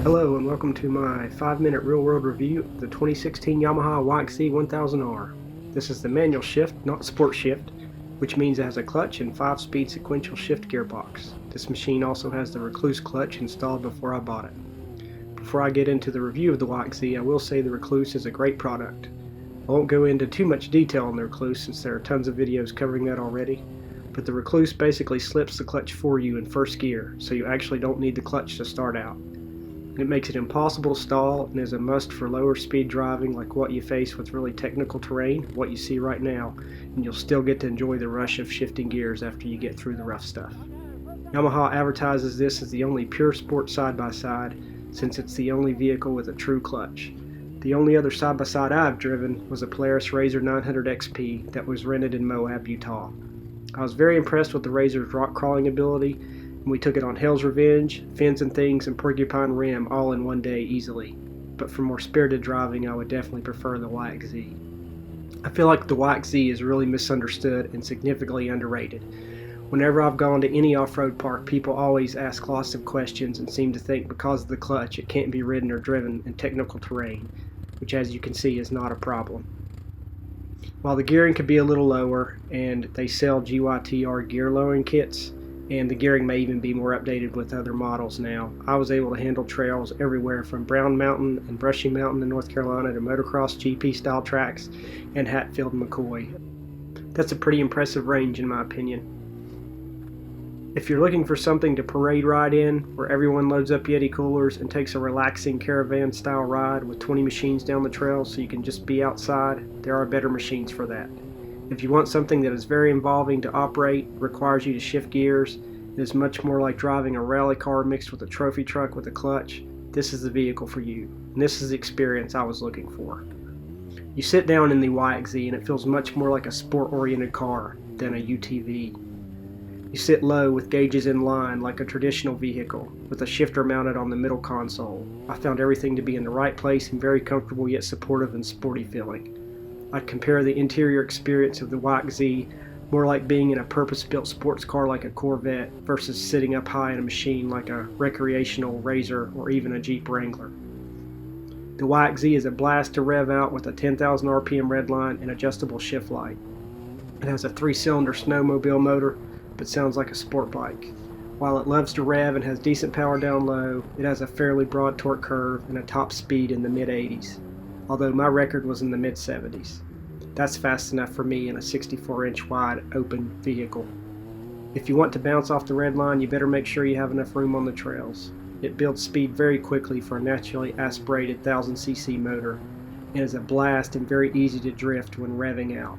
Hello and welcome to my 5-minute real-world review of the 2016 Yamaha YXZ 1000R. This is the manual shift, not sport shift, which means it has a clutch and 5-speed sequential shift gearbox. This machine also has the Rekluse clutch installed before I bought it. Before I get into the review of the YXZ, I will say the Rekluse is a great product. I won't go into too much detail on the Rekluse since there are tons of videos covering that already, but the Rekluse basically slips the clutch for you in first gear, so you actually don't need the clutch to start out. It makes it impossible to stall and is a must for lower speed driving like what you face with really technical terrain, what you see right now, and you'll still get to enjoy the rush of shifting gears after you get through the rough stuff. Yamaha advertises this as the only pure sport side-by-side since it's the only vehicle with a true clutch. The only other side-by-side I've driven was a Polaris RZR 900 XP that was rented in Moab, Utah. I was very impressed with the RZR's rock crawling ability, and we took it on Hell's Revenge, Fins and Things, and Porcupine Rim all in one day easily. But for more spirited driving, I would definitely prefer the YXZ. I feel like the YXZ is really misunderstood and significantly underrated. Whenever I've gone to any off-road park, people always ask lots of questions and seem to think because of the clutch it can't be ridden or driven in technical terrain, which as you can see is not a problem. While the gearing could be a little lower, and they sell GYTR gear lowering kits, and the gearing may even be more updated with other models now, I was able to handle trails everywhere from Brown Mountain and Brushy Mountain in North Carolina to motocross GP style tracks and Hatfield and McCoy. That's a pretty impressive range in my opinion. If you're looking for something to parade ride in, where everyone loads up Yeti coolers and takes a relaxing caravan style ride with 20 machines down the trail so you can just be outside, there are better machines for that. If you want something that is very involving to operate, requires you to shift gears, and is much more like driving a rally car mixed with a trophy truck with a clutch, this is the vehicle for you. And this is the experience I was looking for. You sit down in the YXZ and it feels much more like a sport-oriented car than a UTV. You sit low with gauges in line like a traditional vehicle, with a shifter mounted on the middle console. I found everything to be in the right place and very comfortable yet supportive and sporty feeling. I'd compare the interior experience of the YXZ more like being in a purpose-built sports car like a Corvette versus sitting up high in a machine like a recreational RZR or even a Jeep Wrangler. The YXZ is a blast to rev out with a 10,000 RPM redline and adjustable shift light. It has a 3-cylinder snowmobile motor, but sounds like a sport bike. While it loves to rev and has decent power down low, it has a fairly broad torque curve and a top speed in the mid-80s. Although my record was in the mid-70s. That's fast enough for me in a 64-inch wide open vehicle. If you want to bounce off the red line, you better make sure you have enough room on the trails. It builds speed very quickly for a naturally aspirated 1000cc motor and is a blast and very easy to drift when revving out.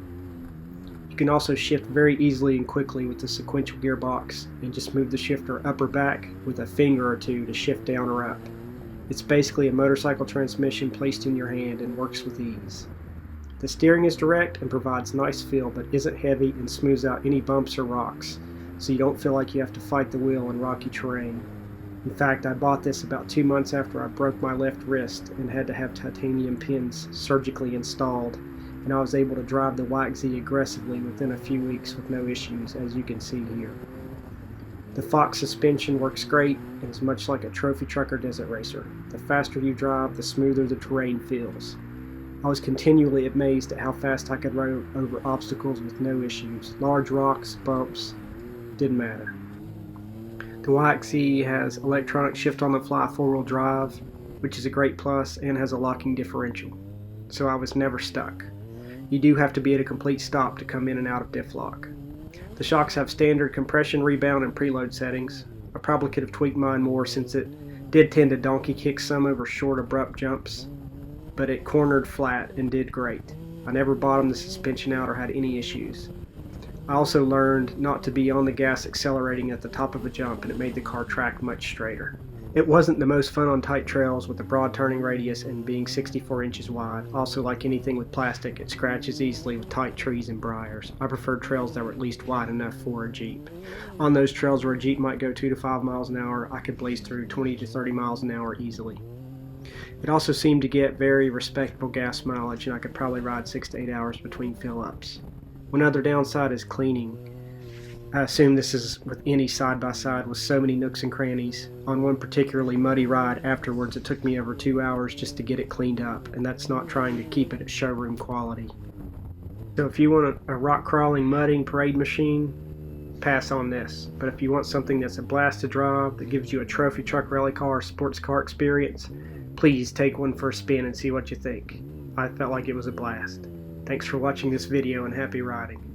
You can also shift very easily and quickly with the sequential gearbox and just move the shifter up or back with a finger or two to shift down or up. It's basically a motorcycle transmission placed in your hand and works with ease. The steering is direct and provides nice feel but isn't heavy and smooths out any bumps or rocks, so you don't feel like you have to fight the wheel in rocky terrain. In fact, I bought this about 2 months after I broke my left wrist and had to have titanium pins surgically installed, and I was able to drive the YXZ aggressively within a few weeks with no issues, as you can see here. The Fox suspension works great and is much like a trophy truck or desert racer. The faster you drive, the smoother the terrain feels. I was continually amazed at how fast I could ride over obstacles with no issues. Large rocks, bumps, didn't matter. The YXZ has electronic shift-on-the-fly 4-wheel drive, which is a great plus, and has a locking differential, so I was never stuck. You do have to be at a complete stop to come in and out of diff lock. The shocks have standard compression, rebound, and preload settings. I probably could have tweaked mine more since it did tend to donkey kick some over short abrupt jumps, but it cornered flat and did great. I never bottomed the suspension out or had any issues. I also learned not to be on the gas accelerating at the top of a jump, and it made the car track much straighter. It wasn't the most fun on tight trails with a broad turning radius and being 64 inches wide. Also, like anything with plastic, it scratches easily with tight trees and briars. I preferred trails that were at least wide enough for a Jeep. On those trails where a Jeep might go 2 to 5 miles an hour, I could blaze through 20 to 30 miles an hour easily. It also seemed to get very respectable gas mileage, and I could probably ride 6 to 8 hours between fill-ups. One other downside is cleaning. I assume this is with any side-by-side with so many nooks and crannies. On one particularly muddy ride afterwards, it took me over 2 hours just to get it cleaned up, and that's not trying to keep it at showroom quality. So if you want a rock crawling mudding parade machine, pass on this. But if you want something that's a blast to drive, that gives you a trophy truck rally car or sports car experience, please take one for a spin and see what you think. I felt like it was a blast. Thanks for watching this video and happy riding.